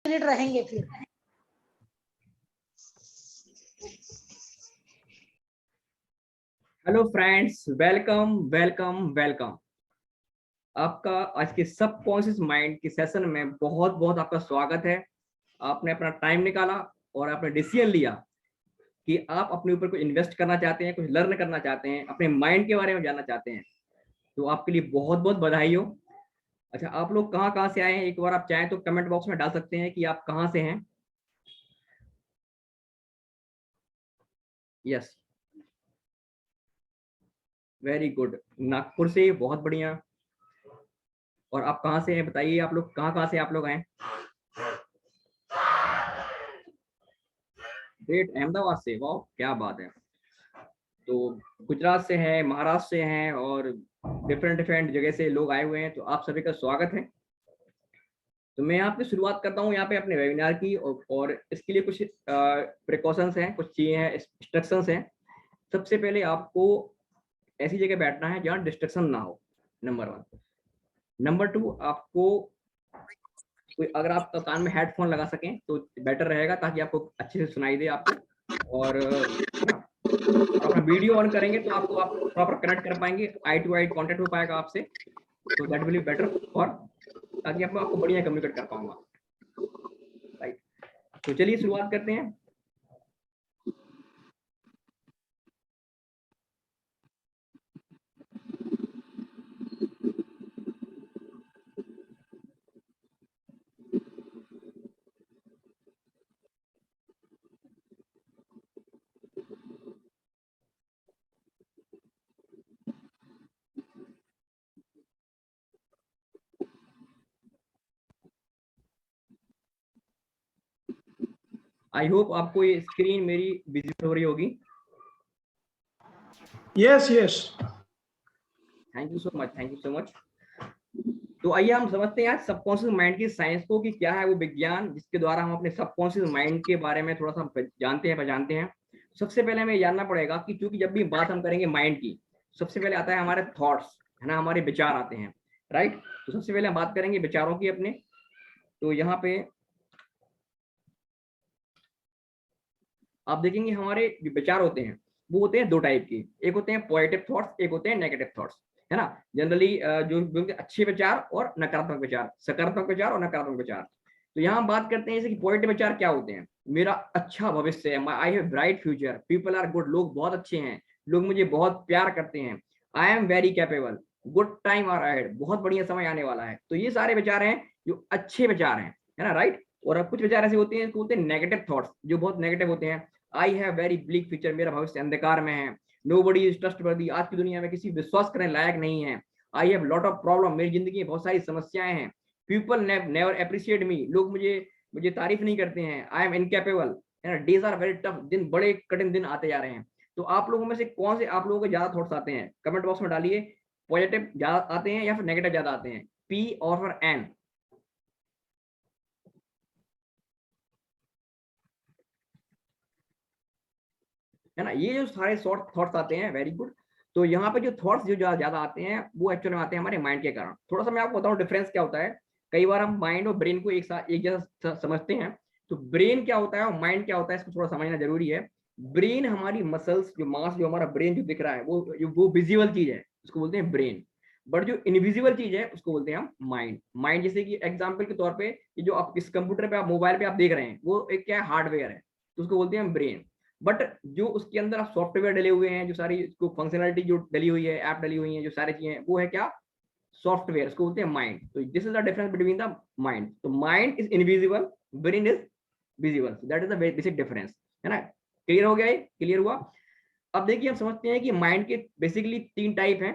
Minute रहेंगे फिर। Hello friends, welcome welcome welcome. आपका आज के सबकॉन्शियस माइंड के सेशन में बहुत बहुत आपका स्वागत है। आपने अपना टाइम निकाला और आपने डिसीजन लिया कि आप अपने ऊपर कुछ इन्वेस्ट करना चाहते हैं, कुछ लर्न करना चाहते हैं, अपने माइंड के बारे में जानना चाहते हैं। तो आपके लिए बहुत बहुत बधाई हो। अच्छा, आप लोग कहाँ कहाँ से आए हैं? एक बार आप चाहें तो कमेंट बॉक्स में डाल सकते हैं कि आप कहाँ से हैं। Yes, very good. नागपुर से, बहुत बढ़िया। और आप कहाँ से हैं बताइए, आप लोग कहाँ कहाँ से आप लोग आए? ग्रेट, अहमदाबाद से, वाह क्या बात है। तो गुजरात से हैं, महाराष्ट्र से हैं और डिफरेंट डिफरेंट जगह से लोग आए हुए हैं। तो आप सभी का स्वागत है। तो मैं यहाँ पे शुरुआत करता हूँ यहाँ पे अपने वेबिनार की और इसके लिए कुछ प्रिकॉशंस हैं, कुछ चीजें हैं, इंस्ट्रक्शंस हैं। सबसे पहले आपको ऐसी जगह बैठना है जहाँ डिस्ट्रक्शन ना हो, नंबर 1। नंबर 2, आपको कोई अगर आप कान में हेडफोन लगा सकें तो बेटर रहेगा, ताकि आपको अच्छे से सुनाई दे आपको। और अपना वीडियो ऑन करेंगे तो आपको आप प्रॉपर कनेक्ट कर पाएंगे, आई टू आई कॉन्टेक्ट हो पाएगा आपसे। तो that will be better for, ताकि आपको बढ़िया कम्युनिकेट कर पाऊंगा। राइट, तो चलिए शुरुआत करते हैं। आई होप आपको ये स्क्रीन मेरी विजिबल हो रही होगी। Yes yes, thank you so much, thank you so much. तो आइए हम समझते हैं आज सबकॉन्शियस माइंड की साइंस को, कि क्या है वो विज्ञान जिसके द्वारा हम अपने सबकॉन्शियस माइंड के बारे में थोड़ा सा जानते हैं, पहचानते हैं। सबसे पहले हमें जानना पड़ेगा कि चूंकि जब भी बात हम करेंगे माइंड की, सबसे पहले आता है हमारे थॉट्स, है ना, हमारे विचार आते हैं। राइट, तो सबसे पहले हम बात करेंगे विचारों की अपने। तो यहाँ पे आप देखेंगे हमारे जो विचार होते हैं वो होते हैं दो टाइप के। एक होते हैं पॉजिटिव थॉट्स, एक होते हैं नेगेटिव थॉट्स, है ना। जनरली जो बोलते हैं अच्छे विचार और नकारात्मक विचार, सकारात्मक विचार और नकारात्मक विचार। तो यहाँ हम बात करते हैं जैसे कि पॉजिटिव विचार क्या होते हैं। मेरा अच्छा भविष्य है, I have bright future, people are good, लोग बहुत अच्छे हैं, लोग मुझे बहुत प्यार करते हैं, I am very capable, good time are ahead, बहुत बढ़िया समय आने वाला है। तो ये सारे विचार हैं जो अच्छे विचार हैं, है ना। राइट, और अब कुछ विचार ऐसे होते हैं, बोलते हैं नेगेटिव थॉट्स, जो बहुत नेगेटिव होते हैं। I have very bleak future, मेरा भविष्य अंधकार में है, नो बडी इज ट्रस्टवर्दी, आज की दुनिया में किसी विश्वास करने लायक नहीं है, I have lot of problem, मेरी जिंदगी में बहुत सारी समस्याएं हैं, पीपल नेवर अप्रिशिएट मी, लोग मुझे मुझे तारीफ नहीं करते हैं, आई एम इनकेपेबल, है ना, डेज आर वेरी टफ, दिन बड़े कठिन दिन आते जा रहे हैं। तो आप लोगों में से कौन से आप लोगों को ज्यादा थॉट्स आते हैं? कमेंट बॉक्स में डालिए, पॉजिटिव ज्यादा आते हैं या फिर नेगेटिव ज्यादा आते हैं, पी और फिर एन। है ना, ये जो सारे शॉर्ट थॉट्स आते हैं, वेरी गुड। तो यहाँ पे जो थॉट्स जो ज्यादा आते हैं वो एक्चुअली में आते हैं हमारे माइंड के कारण। थोड़ा सा मैं आपको बताऊं डिफरेंस क्या होता है। कई बार हम माइंड और ब्रेन को एक साथ एक जैसा समझते हैं। तो ब्रेन क्या होता है और माइंड क्या होता है, इसको थोड़ा समझना जरूरी है। ब्रेन हमारी मसल्स, जो मास, जो हमारा ब्रेन जो दिख रहा है वो विजिबल चीज है, उसको बोलते हैं ब्रेन। बट जो इनविजिबल चीज है उसको बोलते हैं हम माइंड। माइंड जैसे कि एग्जाम्पल के तौर पे, ये जो आप इस कंप्यूटर पे, आप मोबाइल पे आप देख रहे हैं, वो एक क्या है, हार्डवेयर है, तो उसको बोलते हैं हम ब्रेन। बट जो उसके अंदर आप सॉफ्टवेयर डले हुए हैं, जो सारी इसको फंक्शनलिटी जो डली हुई है, ऐप डली हुई है, जो सारी चीजें, वो है क्या, सॉफ्टवेयर, उसको बोलते हैं माइंड। तो this is the difference between the mind. तो mind is invisible, brain is visible, that is the basic difference, है ना। क्लियर हो गया? ये क्लियर हुआ? अब देखिए हम समझते हैं कि माइंड के बेसिकली 3 टाइप हैं।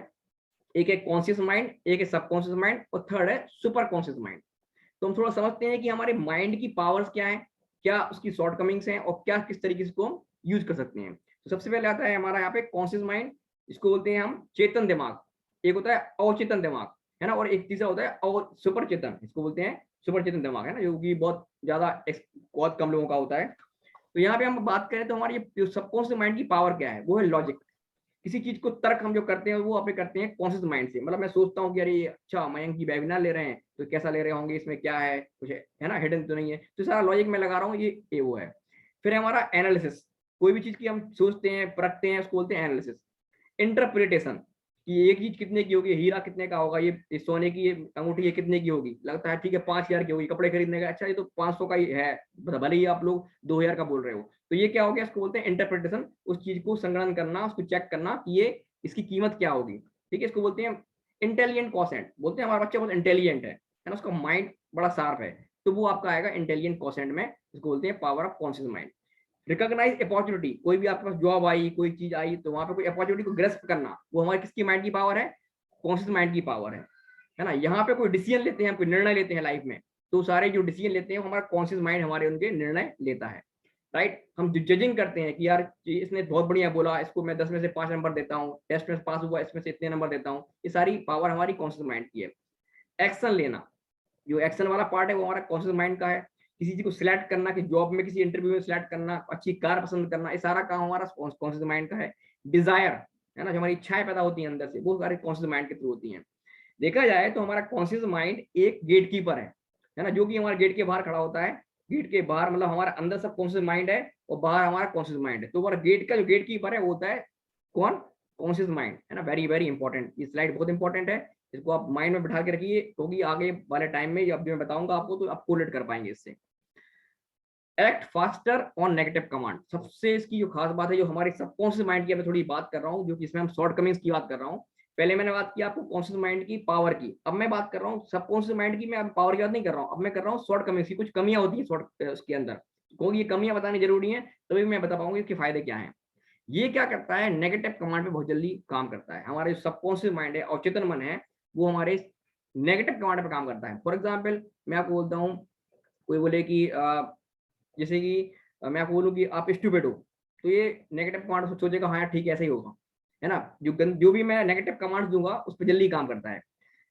एक है कॉन्शियस माइंड, एक है सबकॉन्शियस माइंड, और थर्ड है सुपर कॉन्शियस माइंड। तो हम थोड़ा समझते हैं कि हमारे माइंड की पावर्स क्या है, क्या उसकी शॉर्टकमिंग्स हैं, और क्या किस तरीके से इसको हम यूज कर सकते हैं। तो सबसे पहले आता है हमारा यहाँ पे कॉन्शियस माइंड, इसको बोलते हैं हम चेतन दिमाग। एक होता है अवचेतन दिमाग, है ना, और एक तीसरा होता है सुपर चेतन, इसको बोलते हैं सुपर चेतन दिमाग, है ना, जो कि बहुत ज्यादा बहुत कम लोगों का होता है। तो यहाँ पे हम बात करें तो हमारी सबकॉन्शियस माइंड की पावर क्या है, वो है लॉजिक। किसी चीज को तर्क हम जो करते हैं वो अपने करते हैं कॉन्शियस माइंड से। मतलब मैं सोचता हूँ कि अरे अच्छा मयंक जी वेबिनार ले रहे हैं तो कैसा ले रहे होंगे, इसमें क्या है, कुछ है ना, हिडन तो नहीं है, तो सारा लॉजिक में लगा रहा हूँ, ये वो है। फिर हमारा एनालिसिस, कोई भी चीज की हम सोचते हैं परखते हैं उसको बोलते हैं एनालिसिस। इंटरप्रिटेशन, कि ये चीज कितने की होगी, हीरा कितने का होगा, ये सोने की ये अंगूठी ये कितने की होगी, लगता है ठीक है 5,000 की होगी, कपड़े खरीदने का अच्छा ये तो 500 का ही है, भले ही आप लोग 2,000 का बोल रहे हो, तो ये क्या हो गया, इसको बोलते हैं इंटरप्रिटेशन। उस चीज को संग्रहण करना, उसको चेक करना कि ये इसकी कीमत क्या होगी, ठीक है। इसको बोलते हैं इंटेलिजेंट क्वेश्चन, बोलते हैं हमारा बच्चा बहुत इंटेलिजेंट है ना, उसका माइंड बड़ा शार्प है, तो वो आपका आएगा इंटेलिजेंट क्वेश्चन में, इसको बोलते हैं power of conscious mind. Recognise opportunity, कोई भी आपके पास जॉब आई, कोई चीज आई, तो वहां पे कोई अपॉर्चुनिटी को ग्रेस्प करना, वो हमारी किसकी माइंड की पावर है, कॉन्शियस माइंड की पावर है ना। यहाँ पे कोई डिसीजन लेते हैं, कोई निर्णय लेते हैं लाइफ में, तो सारे जो डिसीजन लेते हैं वो हमारा कॉन्शियस माइंड हमारे उनके निर्णय लेता है, राइट। हम जजिंग करते हैं कि यार इसने बहुत बढ़िया बोला, इसको मैं 10 में से 5 नंबर देता हूँ, टेस्ट में पास हुआ इसमें से इतने नंबर देता हूँ, ये सारी पावर हमारी कॉन्शियस माइंड की है। एक्शन लेना, जो एक्शन वाला पार्ट है वो हमारा कॉन्शियस माइंड का है। किसी चीज को सिलेक्ट करना, कि जॉब में किसी इंटरव्यू में सिलेक्ट करना, अच्छी कार पसंद करना, ये सारा काम हमारा कॉन्शियस माइंड का है। डिजायर है ना, जो हमारी इच्छाएं पैदा होती हैं अंदर से, वो सारी कॉन्शियस माइंड के थ्रू होती हैं। देखा जाए तो हमारा कॉन्शियस माइंड एक गेट कीपर है ना, जो कि हमारे गेट के बाहर खड़ा होता है। गेट के बाहर मतलब हमारा अंदर सब कॉन्शियस माइंड है और बाहर हमारा कॉन्शियस माइंड है, तो हमारा गेट का जो गेट कीपर है वो होता है कौन, कॉन्शियस माइंड, है ना। वेरी वेरी इंपॉर्टेंट, ये स्लाइड बहुत इंपॉर्टेंट है, इसको आप माइंड में बिठा के रखिए, क्योंकि आगे वाले टाइम में जब मैं बताऊंगा आपको तो आप कोरिलेट कर पाएंगे इससे। Act faster on negative command, सबसे इसकी जो खास बात है, जो हमारे सबकॉन्शियस माइंड की मैं थोड़ी बात कर रहा हूँ, जो कि इसमें हम शॉर्ट कमिंग्स की बात कर रहा हूँ। पहले मैंने बात की आपको कॉन्शियस माइंड की पावर की, अब मैं बात कर रहा हूँ सबकॉन्शियस माइंड की। मैं अब पावर की बात नहीं कर रहा हूँ, अब मैं कर रहा हूँ शॉर्ट कमिंग्स की। कुछ कमियां होती है शॉर्ट उसके अंदर, क्योंकि ये कमियां बतानी जरूरी है, तभी मैं बता पाऊंगी इसके फायदे क्या है। ये क्या करता है, नेगेटिव कमांड पे बहुत जल्दी काम करता है। हमारे जो सबकॉन्शियस माइंड है और चेतन मन है, वो हमारे नेगेटिव कमांड पे काम करता है। फॉर एग्जाम्पल मैं आपको बोलता हूँ, कोई बोले कि जैसे कि मैं आपको बोलूँ कि आप स्टूपिड हो, तो ये नेगेटिव कमांड सोचेगा हाँ यार ठीक है ऐसे ही होगा, है ना। जो भी मैं नेगेटिव कमांड दूंगा उस पर जल्दी काम करता है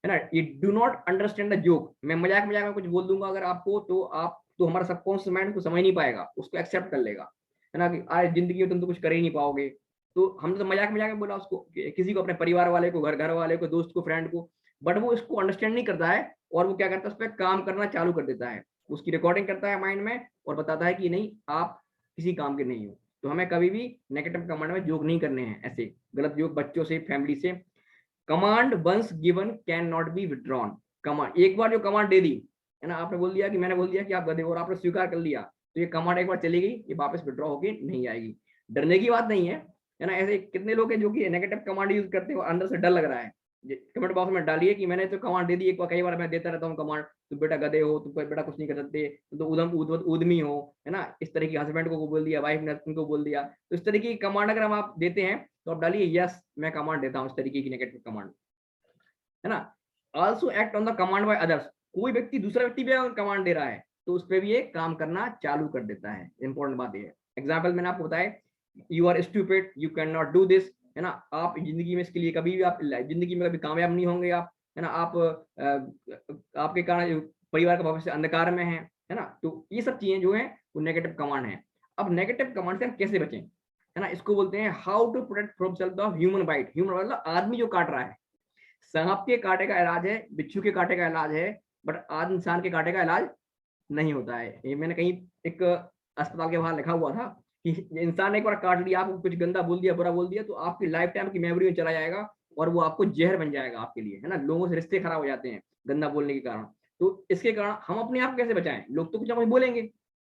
ना। ये do not understand the joke, मैं मजाक मजाक में कुछ बोल दूंगा अगर आपको, तो आप तो हमारा सबकॉन्शियस माइंड को समझ नहीं पाएगा, उसको एक्सेप्ट कर लेगा, है ना, कि आज जिंदगी में तुम तो कुछ कर ही नहीं पाओगे। तो हमने तो मजाक मजाक में बोला उसको, किसी को, अपने परिवार वाले को, घर वाले को, दोस्त को, फ्रेंड को, बट वो इसको अंडरस्टैंड नहीं करता है, और वो क्या करता है, उस पर काम करना चालू कर देता है, उसकी रिकॉर्डिंग करता है माइंड में और बताता है कि नहीं आप किसी काम के नहीं हो। तो हमें कभी भी नेगेटिव कमांड में जोक नहीं करने हैं, ऐसे गलत जोक बच्चों से, फैमिली से। Command once given can not be withdrawn, command एक बार जो कमांड दे दी, है ना, आपने बोल दिया कि, मैंने बोल दिया कि आप गधे हो और आपने स्वीकार कर लिया, तो ये कमांड एक बार चली गई, ये वापस विड्रॉ होके नहीं आएगी। डरने की बात नहीं है ना। ऐसे कितने लोग हैं जो कि नेगेटिव कमांड यूज करते हैं और अंदर से डर लग रहा है। कमेंट बॉक्स में डालिए कि मैंने तो कमांड दे दी एक बार, कई बार मैं देता रहता हूँ कमांड, तो बेटा गधे हो, तुम बेटा कुछ नहीं कर सकते, तो उदमी हो, है ना, इस तरह की हस्बैंड को बोल दिया, वाइफ ने हस्बैंड को बोल दिया। तो इस तरह की कमांड अगर हम आप देते हैं तो आप डालिए यस मैं कमांड देता हूँ, इस तरीके की नेगेटिव कमांड, है ना। Also act on the command by others, कोई व्यक्ति दूसरा व्यक्ति भी अगर कमांड दे रहा है तो उस पर भी ये काम करना चालू कर देता है। इंपॉर्टेंट बात ये है। एग्जाम्पल मैंने आपको बताया, you are stupid, you can not do this, है ना। आप जिंदगी में इसके लिए कभी भी, आप जिंदगी में कभी कामयाब नहीं होंगे आप, है ना। आप आपके कारण परिवार का भविष्य अंधकार में है ना। तो ये सब चीजें जो है वो नेगेटिव कमांड है। अब नेगेटिव कमांड से हम कैसे बचें, है ना, इसको बोलते हैं how to protect from self the human bite. Human मतलब आदमी जो काट रहा है, सांप के कांटे का इलाज है, बिच्छू के कांटे का इलाज है, बट आज इंसान के कांटे का इलाज नहीं होता है। ये मैंने कहीं एक अस्पताल के बाहर लिखा हुआ था कि इंसान ने एक बार काट लिया, आपको कुछ गंदा बोल दिया, बुरा बोल दिया, तो आपकी लाइफ टाइम की मेमोरी में चला जाएगा और वो आपको जहर बन जाएगा आपके लिए, है ना। लोगों से रिश्ते खराब हो जाते हैं गंदा बोलने के कारण। तो इसके कारण हम अपने आप कैसे बचाएं, लोग तो कुछ ना कुछ बोलेंगे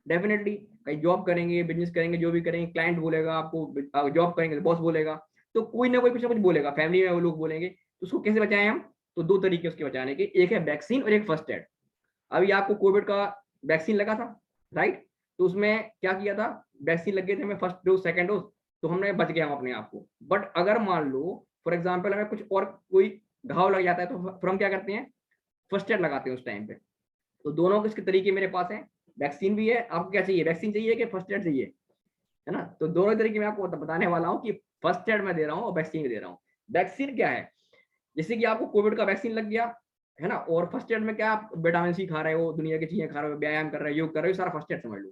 डेफिनेटली, कहीं जॉब करेंगे, बिजनेस करेंगे, जो भी करेंगे, क्लाइंट बोलेगा आपको, जॉब करेंगे तो बॉस बोलेगा, तो कोई ना कोई कुछ ना कुछ बोलेगा, फैमिली में वो लोग बोलेंगे। तो उसको कैसे बचाएं हम, तो दो तरीके उसके बचाने के, एक है वैक्सीन और एक फर्स्ट एड। अभी आपको कोविड का वैक्सीन लगा था, राइट, तो उसमें क्या किया था, वैक्सीन लग गए थे हमें फर्स्ट डोज सेकंड डोज, तो हमने बच गया हम अपने आप को। बट अगर मान लो फॉर एग्जांपल हमें कुछ और कोई घाव लग जाता है, तो फिर हम क्या करते हैं, फर्स्ट एड लगाते हैं उस टाइम पे। तो दोनों के तरीके मेरे पास हैं, वैक्सीन भी है, आपको क्या चाहिए, वैक्सीन चाहिए कि फर्स्ट एड चाहिए, है ना। तो दोनों तरीके मैं आपको बताने वाला हूँ कि फर्स्ट एड मैं दे रहा हूँ और वैक्सीन भी दे रहा हूँ। वैक्सीन क्या है, जैसे कि आपको कोविड का वैक्सीन लग गया, है ना, और फर्स्ट एड में क्या आप विटामिन सी खा रहे हो, दुनिया की चीजें खा रहे हो, व्यायाम कर रहे हो, योग कर रहे हो, सारा फर्स्ट एड समझ लो।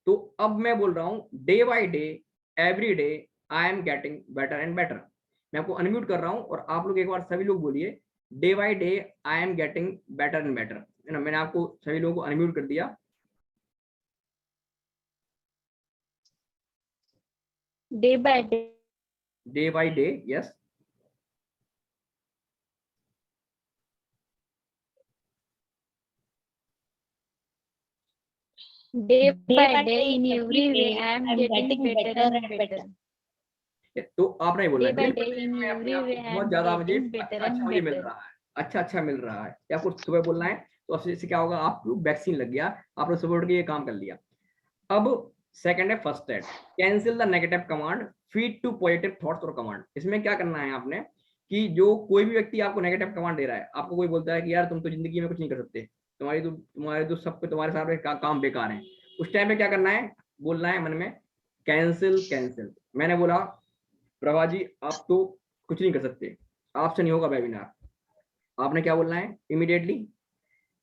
तो अब मैं बोल रहा हूँ day by day, every day I am getting better and better. मैं आपको अनम्यूट कर रहा हूँ और आप लोग एक बार सभी लोग बोलिए, day by day I am getting better and better, है ना। मैंने आपको सभी लोगों को अनम्यूट कर दिया। Day by day, day by day, yes. day Day by by day day, in every every way way, I am I'm getting getting better better and and better. better. तो आप नहीं बोलना Day है by दिन day प्रतिदिन in में अपने every आप way को I बहुत am ज्यादा मुझे getting better अच्छा अच्छा and मुझे मिल better. रहा है, अच्छा अच्छा मिल रहा है। ये आपको सुबह बोलना है। तो इससे क्या होगा, आपको वैक्सीन लग गया, आपने सुबह उठ के ये काम कर लिया। अब सेकंड है first step, cancel the negative command, feed to positive thoughts और कमांड। इसमें क्या करना है आपने कि जो कोई भी व्यक्ति आपको नेगेटिव कमांड दे रहा है, आपको कोई बोलता है कि यार तुम तो जिंदगी में कुछ नहीं कर सकते, तुम्हारे तो सब तुम्हारे सारे काम बेकार हैं, उस टाइम पे क्या करना है, बोलना है मन में कैंसिल कैंसिल। मैंने बोला प्रभा जी आप तो कुछ नहीं कर सकते, आपसे नहीं होगा वेबिनार, आपने क्या बोलना है इमीडिएटली,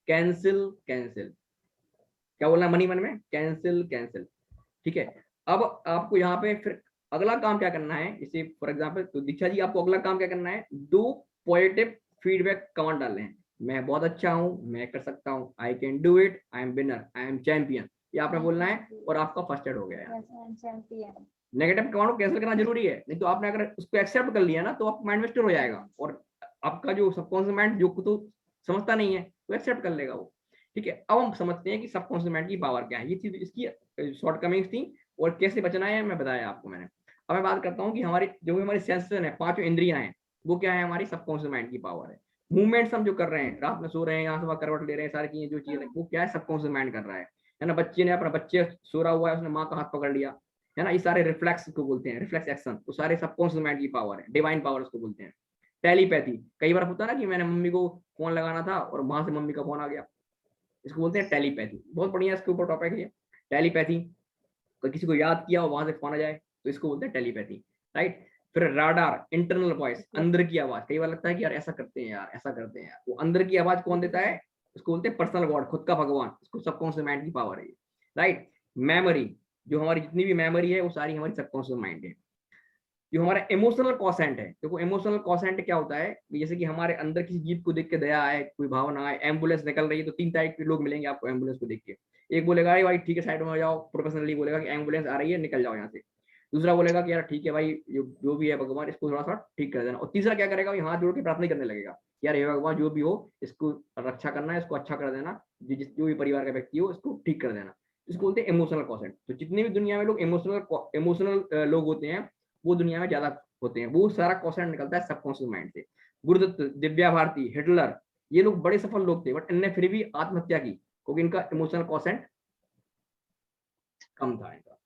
कैंसिल कैंसिल। क्या बोलना है मनी मन में, कैंसिल कैंसिल। ठीक है। अब आपको यहाँ पे फिर अगला काम क्या करना है, इसे फॉर एग्जांपल तो दीक्षा जी आपको अगला काम क्या करना है, दो पॉजिटिव फीडबैक कमांड डालने हैं। मैं बहुत अच्छा हूँ, मैं कर सकता हूँ, I can do it, I am winner, I am champion, ये आपने बोलना है और आपका फर्स्ट एड हो गया है। नेगेटिव कमांड को कैंसिल करना जरूरी है, नहीं तो आपने अगर उसको एक्सेप्ट कर लिया ना तो आप माइंड में स्टोर हो जाएगा और आपका जो सबकॉन्शियस माइंड जो तो समझता नहीं है वो एक्सेप्ट कर लेगा वो। ठीक है। अब हम समझते हैं कि सबकॉन्शियस माइंड की पावर क्या है, ये चीज इसकी शॉर्टकमिंग्स थी और कैसे बचना है मैं बताया आपको मैंने। अब मैं बात करता हूँ कि हमारी जो भी हमारी सेंसेशन है, पांचों इंद्रियां हैं, वो क्या है, हमारी सबकॉन्शियस माइंड की पावर है। मूवमेंट्स हम जो कर रहे हैं, रात में सो रहे हैं, यहाँ से वहाँ करवट ले रहे हैं, सारी चीजें जो चीजें वो क्या है, सबकॉन्शियस माइंड कर रहा है ना। बच्चे ने अपना बच्चे सो रहा हुआ है, उसने माँ का हाथ पकड़ लिया, है ना, ये सारे रिफ्लेक्स को बोलते हैं, रिफ्लेक्स एक्शन, वो सारे सबकॉन्शियस माइंड की पावर है, डिवाइन पावर उसको बोलते हैं। टेलीपैथी, कई बार होता है ना कि मैंने मम्मी को फोन लगाना था और वहां से मम्मी का फोन आ गया, इसको बोलते हैं टेलीपैथी। बहुत बढ़िया इसके ऊपर टॉपिक है टेलीपैथी। कोई किसी को याद किया और वहां से फोन आ जाए तो इसको बोलते हैं टेलीपैथी, राइट। फिर राडार, इंटरनल वॉइस, अंदर की आवाज। कई बार लगता है कि यार ऐसा करते हैं यार, ऐसा करते हैं यार, वो अंदर की आवाज कौन देता है, उसको बोलते हैं पर्सनल गॉड, खुद का भगवान, इसको सबकॉन्शियस माइंड की पावर है, राइट। मेमोरी, जो हमारी जितनी भी मेमोरी है वो सारी हमारी सबकॉन्शियस माइंड है। जो हमारा इमोशनल कॉसेंट है, देखो इमोशनल कॉसेंट क्या होता है, जैसे कि हमारे अंदर किसी जीव को देख के दया आए, कोई भावना आए, एम्बुलेंस निकल रही है तो तीन टाइप के लोग मिलेंगे आपको एम्बुलेंस को देख के। एक बोलेगा अरे भाई ठीक है साइड में हो जाओ, प्रोफेशनली बोलेगा कि एम्बुलेंस आ रही है निकल जाओ यहाँ से। दूसरा बोलेगा कि यार ठीक है भाई, जो भी है भगवान इसको थोड़ा सा ठीक कर देना। और तीसरा क्या करेगा, हाथ जोड़ के प्रार्थना करने लगेगा, यार हे भगवान जो भी हो इसको रक्षा करना है, इसको अच्छा कर देना, जो भी परिवार का व्यक्ति हो इसको ठीक कर देना। इसको बोलते हैं इमोशनल कॉसेंट। तो जितने भी दुनिया में लोग इमोशनल लोग होते हैं वो दुनिया में ज्यादा होते हैं, वो सारा क्वेश्चन निकलता है सबकॉन्शियस माइंड से। गुरुदत्त, दिव्या भारती, हिटलर, ये लोग बड़े सफल लोग थे बट इनने फिर भी आत्महत्या की क्योंकि इनका इमोशनल क्वेश्चन कम था इनका,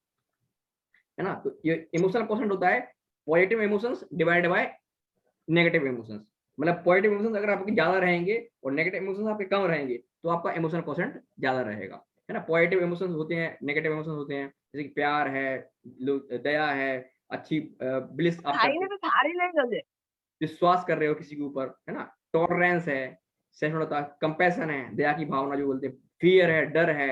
है ना। तो ये इमोशनल क्वेश्चन होता है positive emotions divided by negative emotions. मतलब पॉजिटिव इमोशंस अगर आपके ज्यादा रहेंगे और नेगेटिव इमोशंस आपके कम रहेंगे तो आपका इमोशनल क्वेश्चन ज्यादा रहेगा, है ना। पॉजिटिव इमोशंस होते हैं, नेगेटिव इमोशंस होते हैं, जैसे कि प्यार है, दया है, अच्छी ब्लिस आप करते हो, विश्वास कर रहे हो किसी के ऊपर, है ना। टॉलरेंस है, सहिष्णुता, कंपैशन है, दया की भावना जो बोलते हैं, फियर है, डर है,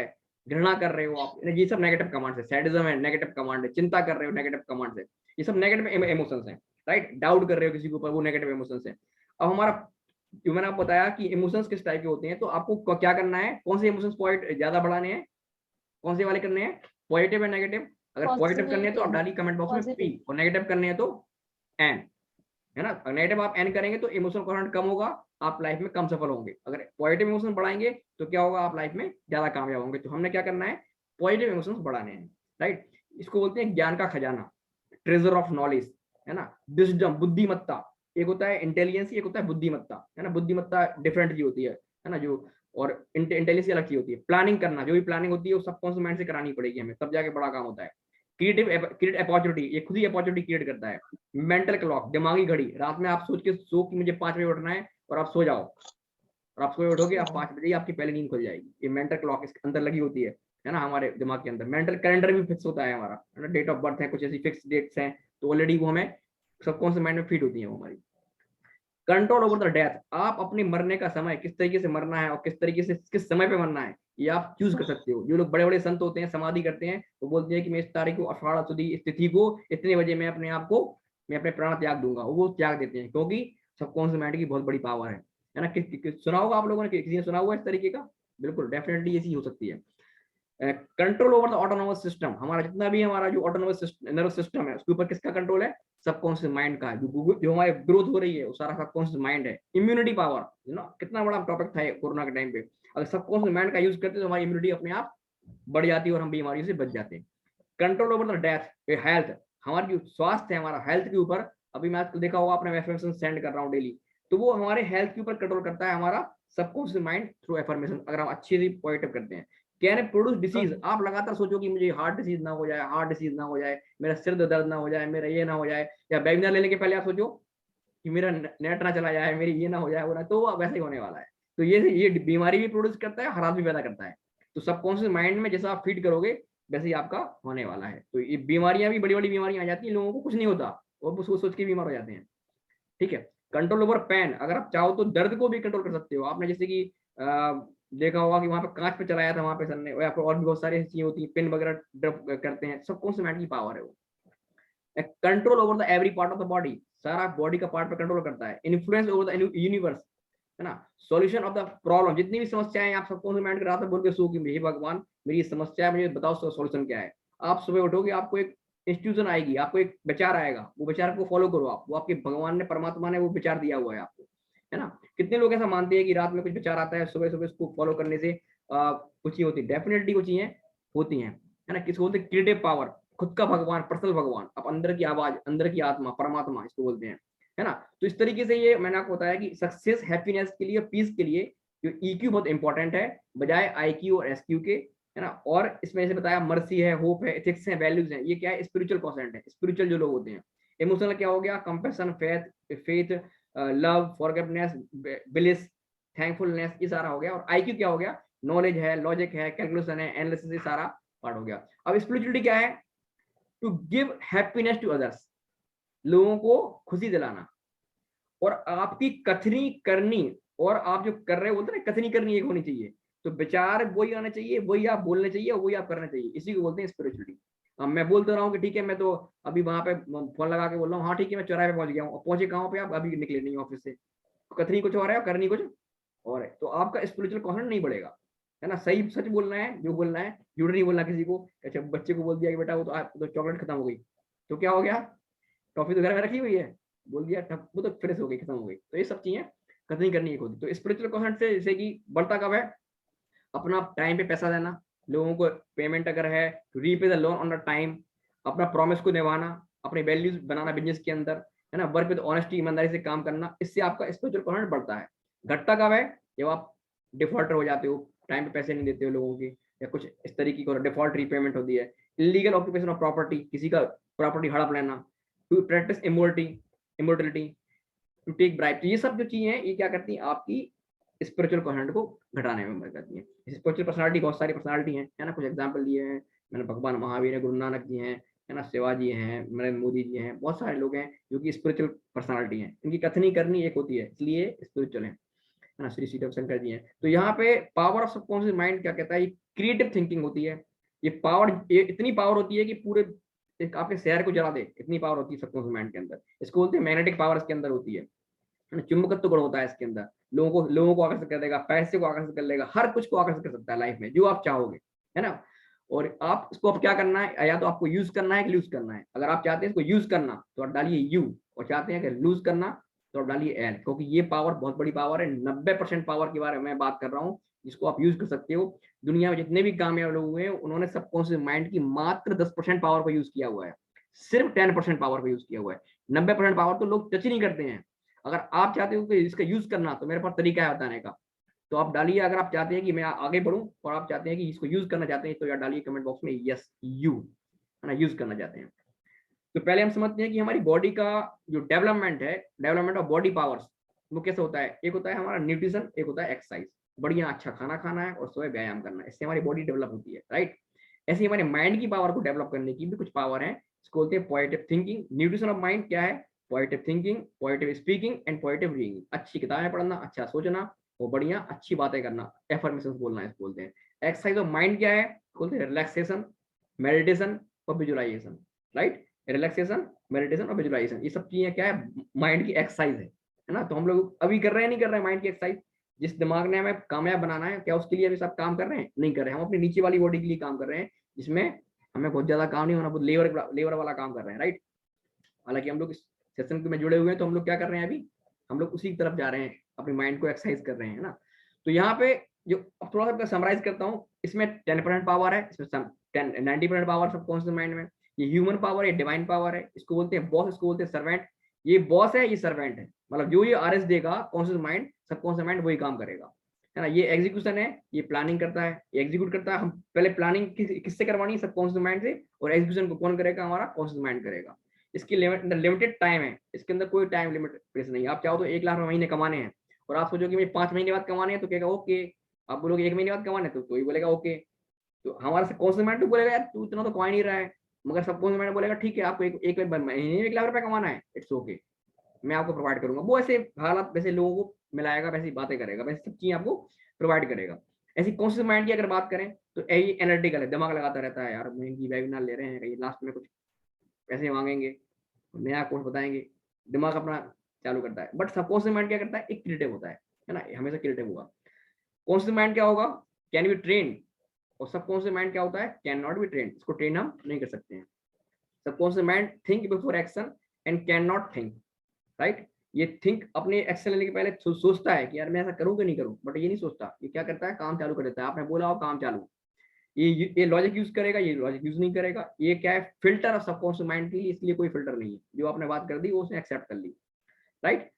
घृणा कर रहे हो आप, ये सब नेगेटिव कमांड है। सैडिज्म है, नेगेटिव कमांड है। चिंता कर रहे हो, नेगेटिव कमांड है। ये सब नेगेटिव इमोशंस हैं, राइट। डाउट कर रहे हो किसी के ऊपर, वो नेगेटिव इमोशंस है। अब हमारा जो मैंने आपको बताया कि इमोशंस किस टाइप के होते हैं, तो आपको क्या करना है, कौन से इमोशंस पॉइंट ज्यादा बढ़ाने हैं, कौन से वाले करने हैं, पॉजिटिव है नेगेटिव। अगर पॉजिटिव करने हैं तो आप डालिए कमेंट बॉक्स में पी, और नेगेटिव करने हैं तो एन, है ना। नेगेटिव आप एन करेंगे तो इमोशनल कॉन्सेंट कम होगा, आप लाइफ में कम सफल होंगे। अगर पॉजिटिव इमोशन बढ़ाएंगे तो क्या होगा, आप लाइफ में ज्यादा कामयाब होंगे। तो हमने क्या करना है, पॉजिटिव इमोशंस बढ़ाने हैं, राइट। इसको बोलते हैं ज्ञान का खजाना, ट्रेजर ऑफ नॉलेज, है ना। विजडम, बुद्धिमत्ता, एक होता है इंटेलिजेंस, एक होता है बुद्धिमत्ता, है ना। बुद्धिमत्ता डिफरेंट की होती है ना, जो और इंटेलिजेंस अलग की होती है। प्लानिंग करना, जो भी प्लानिंग होती है वो सबकॉन्शियस माइंड से करानी पड़ेगी हमें, तब जाके बड़ा काम होता है। क्रिएट अपॉर्चुनिटी, ये खुद ही अपॉर्चुनिटी क्रिएट करता है। मेंटल क्लॉक, दिमागी घड़ी, रात में आप सोच के सो कि मुझे 5 बजे उठना है और आप सो जाओ और आप सुबह उठोगे, आप 5 बजे आपकी पहली नींद खुल जाएगी। ये मेंटल क्लॉक इसके अंदर लगी होती है ना, हमारे दिमाग के अंदर। मेंटल कैलेंडर भी फिक्स होता है हमारा, है ना। डेट ऑफ बर्थ है, कुछ ऐसी फिक्स डेट्स हैं, तो ऑलरेडी वो हमें सबकॉन्शियस माइंड में फीड होती है वो हमारी। कंट्रोल ओवर द डेथ, आप अपने मरने का समय किस तरीके से मरना है और किस तरीके से किस समय पे मरना है ये आप चूज कर सकते हो। जो लोग बड़े बड़े संत होते हैं, समाधि करते हैं, वो बोलते हैं कि मैं इस तारीख को, अषाढ़ सुदी इस तिथि को इतने बजे मैं अपने आप को मैं अपने प्राण त्याग दूंगा, वो त्याग देते हैं, क्योंकि सबकॉन्शियस माइंड की बहुत बड़ी पावर है ना। सुना होगा आप लोगों ने, किसी ने सुना हुआ इस तरीके का? बिल्कुल डेफिनेटली ये चीज हो सकती है। Control over the autonomous system, हमारा जितना भी हमारा जो ऑटोनोमस नर्वस सिस्टम है, उसके ऊपर किसका कंट्रोल है? सबकॉन्शियस माइंड का। जो हमारी ग्रोथ हो रही है वो सारा सबकॉन्शियस माइंड है। इम्यूनिटी पावर, कितना बड़ा टॉपिक था कोरोना के टाइम पे। अगर सबकॉन्शियस माइंड का यूज करते तो हमारी इम्यूनिटी अपने आप बढ़ जाती है और हम बीमारियों से बच जाते हैं। Control over the death, health, हमारी जो स्वास्थ्य है, हमारा हेल्थ के ऊपर, अभी मैं आजकल देखा होगा आपने एफर्मेशन सेंड कर रहा हूँ डेली, तो वो हमारे हेल्थ के ऊपर कंट्रोल करता है हमारा सबकॉन्शियस माइंड थ्रू एफर्मेशन, अगर हम अच्छी सी पॉजिटिव करते हैं। कैन प्रोड्यूस डिसीज, आप लगातार सोचो कि मुझे हार्ट डिसीज ना हो जाए, हार्ट डिसीज ना हो जाए, मेरा सिर दर्द ना हो जाए, मेरा ये ना हो जाए, या वेबिनार लेने के पहले आप सोचो कि मेरा नेट ना चला जाए, मेरी ये ना हो जाए, वो ना, तो वैसे ही होने वाला है। तो ये बीमारी भी प्रोड्यूस करता है, हरास भी पैदा करता है। तो सबकॉन्शियस माइंड में जैसा आप फीड करोगे वैसे ही आपका होने वाला है। तो ये बीमारियां भी, बड़ी बड़ी बीमारियां आ जाती हैं, लोगों को कुछ नहीं होता, वो सोच सोच के बीमार हो जाते हैं। ठीक है। कंट्रोल ओवर पेन, अगर आप चाहो तो दर्द को भी कंट्रोल कर सकते हो। आपने जैसे कि देखा होगा कि वहां पे कांच पे चलाया था वहां पे सर ने, या फिर और भी बहुत सारी चीजें होती है, पेन वगैरह ड्रॉप करते हैं, सबकॉन्शियस माइंड की पावर है वो। Control over the every part of the body, सारा बॉडी का पार्ट पे कंट्रोल करता है। इन्फ्लुएंस ओवर द यूनिवर्स, है ना। सॉल्यूशन ऑफ द प्रॉब्लम, जितनी भी समस्याएं आप सबकॉन्शियस माइंड के रात में बोल के सो कि हे भगवान मेरी समस्या है, मुझे बताओ उसका सॉल्यूशन क्या है। आप सुबह उठोगे, आपको एक इंस्टीट्यूशन आएगी, आपको एक विचार आएगा, वो विचार को फॉलो करो आप, वो आपके भगवान ने, परमात्मा ने वो विचार दिया हुआ है आपको, है ना। कितने लोग ऐसा मानते हैं कि रात में कुछ विचार आता है, सुबह सुबह उसको फॉलो करने से कुछ ही होती है? डेफिनेटली कुछ चीजें होती हैं, है ना। किसको बोलते हैं? क्रिएटिव पावर, खुद का भगवान, पर्सनल भगवान, अब अंदर की आवाज, अंदर की आत्मा, परमात्मा इसको बोलते हैं, है ना। तो इस तरीके से ये मैंने आपको बताया कि सक्सेस, हैप्पीनेस के लिए, पीस के लिए जो ईक्यू बहुत इंपॉर्टेंट है बजाय आईक्यू और एसक्यू के, है ना। और इसमें जैसे बताया मर्सी है, होप है, एथिक्स है, वैल्यूज है, ये क्या है? स्पिरिचुअल क्वेश्चन है। स्पिरिचुअल जो लोग होते हैं, इमोशनल क्या हो गया? Compassion, faith, love, forgiveness, bliss, thankfulness, ये सारा हो गया। और आईक्यू क्या हो गया? नॉलेज है, लॉजिक है, कैलकुलेशन है, एनालिसिस, ये सारा पार्ट हो गया। अब स्पिरिचुअलिटी क्या है? To give happiness to others, लोगों को खुशी दिलाना। और आपकी कथनी करनी, और आप जो कर रहे हो, बोलते ना कथनी करनी एक होनी चाहिए, तो विचार वही आना चाहिए, वही आप बोलने चाहिए, वही आप करना चाहिए, इसी को बोलते हैं स्पिरिचुअलिटी। अब मैं बोलते रहा हूँ कि ठीक है, मैं तो अभी वहां पे फोन लगा के बोल रहा हूँ, हाँ ठीक है मैं चौराहे पे पहुंच गया हूँ, पहुंचे कहाँ पे? आप अभी निकले नहीं ऑफिस से, तो कथनी कुछ और है और करनी कुछ और है, तो आपका स्पिरिचुअल कॉन्फिडेंस नहीं बढ़ेगा, है ना। सही सच बोलना है, जो बोलना है, झूठ नहीं बोलना किसी को। अच्छा बच्चे को बोल दिया कि बेटा वो तो चॉकलेट खत्म हो गई, तो क्या हो गया? टॉफी तो घर में रखी हुई है, बोल दिया तब वो तो फ्रेश हो गई, खत्म हो गई। तो ये सब चीजें कतनी करनी है खुद। तो स्पिरिचुअल कॉन्सेप्ट से जैसे कि बढ़ता कब है? अपना टाइम पे पैसा देना, लोगों को पेमेंट अगर है तो repay the loan on the time, अपना प्रॉमिस को निभाना, अपने वैल्यूज बनाना बिजनेस के अंदर, है ना। वर्क विद ऑनेस्टी, ईमानदारी से काम करना, इससे आपका स्पिरिचुअल कॉन्सेप्ट बढ़ता है। घटता कब है? जब आप डिफॉल्टर हो जाते हो, टाइम पे पैसे नहीं देते हो लोगों के, या कुछ इस तरीके की डिफॉल्ट रीपेमेंट होती है। इलीगल ऑक्यूपेशन ऑफ प्रॉपर्टी, किसी का प्रॉपर्टी हड़प लेना, to practise immortality, to take bribe, तो ये सब जो चीजें हैं ये क्या करती हैं? आपकी स्पिरिचुअल कॉन्सेप्ट को घटाने में मदद करती है। स्पिरिचुअल पर्सनालिटी, बहुत सारी पर्सनालिटी हैं, है ना। कुछ एग्जांपल दिए हैं मैंने, भगवान महावीर है, गुरु नानक जी हैं, है ना, शिवाजी हैं, नरेंद्र मोदी जी हैं, बहुत सारे लोग हैं जो कि स्पिरिचुअल पर्सनालिटी हैं। इनकी कथनी करनी एक होती है, इसलिए स्पिरिचुअल है ना। श्री श्री रविशंकर जी हैं। तो यहाँ पे पावर ऑफ सबकॉन्शियस माइंड क्या कहता है? क्रिएटिव थिंकिंग होती है। ये पावर, ये इतनी पावर होती है कि पूरे एक आपके शहर को जला दे, इतनी पावर होती है सबकॉन्शियस माइंड के अंदर। इसको बोलते हैं मैग्नेटिक पावर, इसके अंदर होती है, चुंबकत्व गुण होता है इसके अंदर। लोगों को आकर्षित कर देगा, पैसे को आकर्षित कर लेगा, हर कुछ को आकर्षित कर सकता है लाइफ में, जो आप चाहोगे, है ना। और आप इसको अब क्या करना है? या तो आपको यूज करना है कि लूज करना है। अगर आप चाहते हैं इसको यूज करना तो आप डालिए यू, और चाहते हैं कि लूज करना तो आप डालिए एल, क्योंकि ये पावर बहुत बड़ी पावर है। 90% पावर के बारे में मैं बात कर रहा हूँ, जिसको आप यूज कर सकते हो। दुनिया में जितने भी कामयाब लोग हुए हैं, उन्होंने सबकॉन्शियस माइंड की मात्र 10% पावर को यूज किया हुआ है, सिर्फ 10% पावर को यूज किया हुआ है। 90% पावर तो लोग टच ही नहीं करते हैं। अगर आप चाहते हो कि इसका यूज करना, तो मेरे पास तरीका है बताने का, तो आप डालिए। अगर आप चाहते हैं कि मैं आगे बढ़ूं और आप चाहते हैं कि इसको यूज करना चाहते हैं, तो यार डालिए कमेंट बॉक्स में यस यू, है ना, यूज करना चाहते हैं। तो पहले हम समझते हैं कि हमारी बॉडी का जो डेवलपमेंट है, डेवलपमेंट ऑफ बॉडी पावर्स, वो कैसे होता है? एक होता है हमारा न्यूट्रिशन, एक होता है एक्सरसाइज, बढ़िया अच्छा खाना खाना है और सुबह व्यायाम करना है, इससे हमारी बॉडी डेवलप होती है, राइट। ऐसे ही हमारे माइंड की पावर को डेवलप करने की भी कुछ पावर है, इसको बोलते हैं positive thinking. Nutrition of mind क्या है? Positive thinking, positive speaking and positive reading, अच्छी किताबें पढ़ना, अच्छा सोचना और बढ़िया अच्छी बातें करना, एफर्मेशंस बोलना, इसको बोलते हैं। एक्सरसाइज ऑफ माइंड क्या है? बोलते हैं रिलैक्सेशन, मेडिटेशन और विजुअलाइजेशन, राइट। रिलैक्सेशन, मेडिटेशन और विजुअलाइजेशन, ये सब चीजें क्या है, माइंड की एक्सरसाइज है ना। तो हम लोग अभी कर रहे हैं नहीं कर रहे हैं माइंड की एक्सरसाइज? जिस दिमाग ने हमें कामयाब बनाना है, क्या उसके लिए अभी सब काम कर रहे हैं? नहीं कर रहे हैं। हम अपनी नीचे वाली बॉडी के लिए काम कर रहे हैं, जिसमें हमें बहुत ज्यादा काम नहीं होना, बहुत लेबर वाला काम कर रहे हैं, राइट। हालांकि हम लोग इस सेशन में जुड़े हुए हैं, तो हम लोग क्या कर रहे हैं अभी, हम लोग उसी की तरफ जा रहे हैं, अपने माइंड को एक्सरसाइज कर रहे हैं, है ना। तो यहाँ पे जो अब थोड़ा सा समराइज करता हूँ, इसमें 10% पावर है, इसमें 90% पावर सबकॉन्शियस माइंड में। ये ह्यूमन पावर है, डिवाइन पावर है, इसको बोलते हैं बॉस, इसको बोलते हैं सर्वेंट। ये बॉस है, ये सर्वेंट है, मतलब जो ये आरएस देगा कॉन्शियस माइंड, सबकॉन्शियस माइंड वही काम करेगा, है ना। ये एग्जीक्यूशन है, ये प्लानिंग करता है, ये एग्जीक्यूट करता है। हम पहले प्लानिंग किससे करवानी है, सबकॉन्शियस माइंड से, और एग्जीक्यूशन को कौन करेगा, हमारा कॉन्शियस माइंड करेगा। इसकी लिमिटेड टाइम है, इसके अंदर कोई टाइम लिमिट नहीं है। आप चाहो तो 1 लाख महीने कमाने हैं, और आप सोचो कि मुझे 5 महीने बाद कमाने हैं, तो कहेगा ओके। आप बोलोगे 1 महीने बाद कमाने, तो ही बोलेगा ओके। तो हमारा सबकॉन्शियस माइंड तो बोलेगा यार तू इतना तो कमा नहीं रहा है, मगर सबकॉन्शियस माइंड बोलेगा ठीक है, आपको एक महीने में 1 लाख रुपए कमाना है, इट्स ओके, मैं आपको प्रोवाइड करूंगा। वो ऐसे हालात, वैसे लोगों को मिलाएगा, वैसी बातें करेगा, वैसे सब चीजें आपको प्रोवाइड करेगा। ऐसी कॉन्शियस माइंड की अगर बात करें, तो यही एनालिटिकल है, दिमाग लगाता रहता है, यार महंगी वेबिनार ले रहे हैं, कहीं लास्ट में कुछ पैसे मांगेंगे, नया कोर्स बताएंगे, दिमाग अपना चालू करता है। बट सबकॉन्शियस माइंड क्या करता है, एक क्रिएटिव होता है ना, हमेशा क्रिएटिव होगा। कॉन्शियस माइंड क्या होगा, कैन बी ट्रेन, और सबकॉन्शियस माइंड क्या होता है, कैन नॉट बी ट्रेन, इसको ट्रेन हम नहीं कर सकते हैं। Subconscious mind think before action and can not think, right. ये थिंक अपने एक्शन लेने के पहले सोचता है कि यार मैं ऐसा करूं कि नहीं करूं, बट ये नहीं सोचता, ये क्या करता है, काम चालू कर देता है। आपने बोला हो काम चालू, ये लॉजिक यूज करेगा, ये लॉजिक यूज नहीं करेगा। ये क्या है, फिल्टर ऑफ सबकॉन्शियस माइंड के लिए, इसलिए कोई फिल्टर नहीं है, जो आपने बात कर दी वो उसने एक्सेप्ट कर ली, राइट।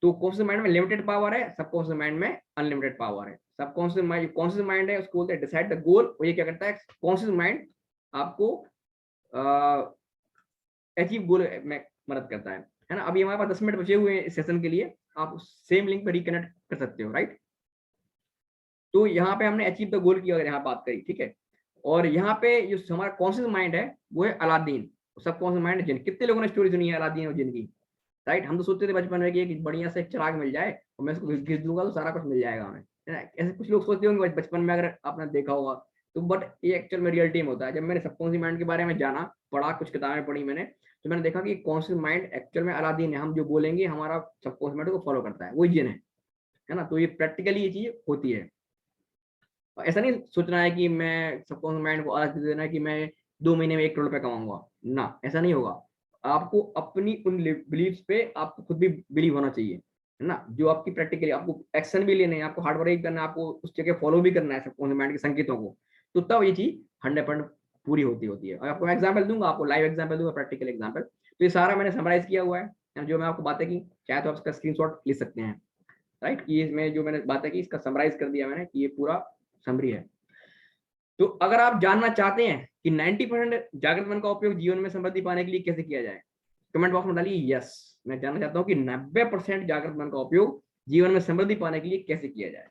तो कॉन्शियस माइंड में लिमिटेड पावर है, सबकॉन्शियस माइंड में अनलिमिटेड पावर है। सबकॉन्शियस माइंड, कॉन्शियस माइंड है उसको बोलते हैं डिसाइड द गोल, और ये क्या करता है, कॉन्शियस माइंड आपको अचीव गोल में मदद करता है ना। अभी हमारे पास 10 मिनट बचे हुए हैं इस सेशन के लिए, आप सेम लिंक पर रिकनेक्ट कर सकते हो, राइट। तो यहाँ पे हमने अचीव द गोल की अगर यहाँ बात करी, ठीक है। और यहाँ पे जो हमारा कॉन्शियस माइंड है वो है अलादीन, सबकॉन्शियस माइंड जिन। कितने लोगों ने स्टोरी सुनी है अलादीन और जिन की, राइट। हम तो सोचते थे बचपन में कि एक बढ़िया से चिराग मिल जाए और मैं इसको घिस दूंगा तो सारा कुछ मिल जाएगा हमें, है ना। ऐसे कुछ लोग सोचते होंगे बचपन में, अगर आपने देखा होगा तो। बट ये एक्चुअल में रियलिटी में होता है। जब मैंने सबकॉन्शियस माइंड के बारे में जाना, पढ़ा, कुछ किताबें पढ़ी मैंने, तो मैंने देखा कि कॉन्शियस माइंड एक्चुअल में अलादीन है। हम जो बोलेंगे हमारा सबकॉन्शियस माइंड को फॉलो करता है, वही जिन है ना। तो ये प्रैक्टिकली ये चीज होती है। ऐसा नहीं सोचना है कि मैं सबकॉन्शियस माइंड को आदत देना है कि मैं 2 महीने में 1 करोड़ रुपए कमाऊंगा ना, ऐसा नहीं होगा। आपको अपनी उन बिलीव्स पे आपको खुद भी बिलीव होना चाहिए, है ना। जो आपकी प्रैक्टिकली आपको एक्शन भी लेने हैं, आपको हार्ड वर्क करना है, आपको उस जगह फॉलो भी करना है सबकॉन्शियस माइंड के संकेतों को, तो तब ये चीज 100% पूरी होती है। और आपको एग्जाम्पल दूंगा, आपको लाइव एग्जाम्पल दूंगा, प्रैक्टिकल एग्जाम्पल। तो ये सारा मैंने समराइज किया हुआ है, जो मैं आपको बातें की, चाहे तो आप इसका स्क्रीनशॉट ले सकते हैं, राइट। कि इसमें जो मैंने बातें की इसका समराइज कर दिया मैंने, कि ये पूरा समरी है। तो अगर आप जानना चाहते हैं कि 90% जागृत मन का उपयोग जीवन में समृद्धि पाने के लिए कैसे किया जाए, कमेंट बॉक्स में डालिए यस। मैं जानना चाहता हूं कि 90% जागृत मन का उपयोग जीवन में समृद्धि पाने के लिए कैसे किया जाए,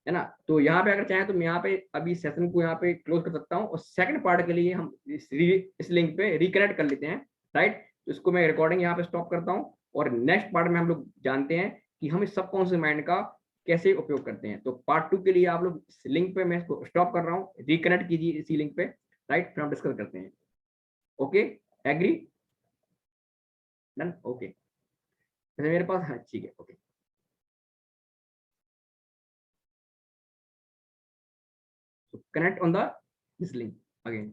है ना। तो यहाँ पे अगर चाहें तो मैं यहाँ पे अभी सेशन को यहाँ पे क्लोज कर सकता हूँ, और सेकंड पार्ट के लिए हम इस लिंक पे रिकनेक्ट कर लेते हैं, राइट। तो इसको मैं रिकॉर्डिंग यहाँ पे स्टॉप करता हूँ, और नेक्स्ट पार्ट में हम लोग जानते हैं कि हम इस सबकॉन्शियस माइंड का कैसे उपयोग करते हैं। तो पार्ट 2 के लिए आप लोग इस लिंक पे, मैं इसको स्टॉप कर रहा हूँ, रिकनेक्ट कीजिए इसी लिंक पे, राइट। फिर हम डिस्कस करते हैं। Okay, agree, done, okay. मेरे पास, हाँ ठीक है, okay. So connect on the this link again.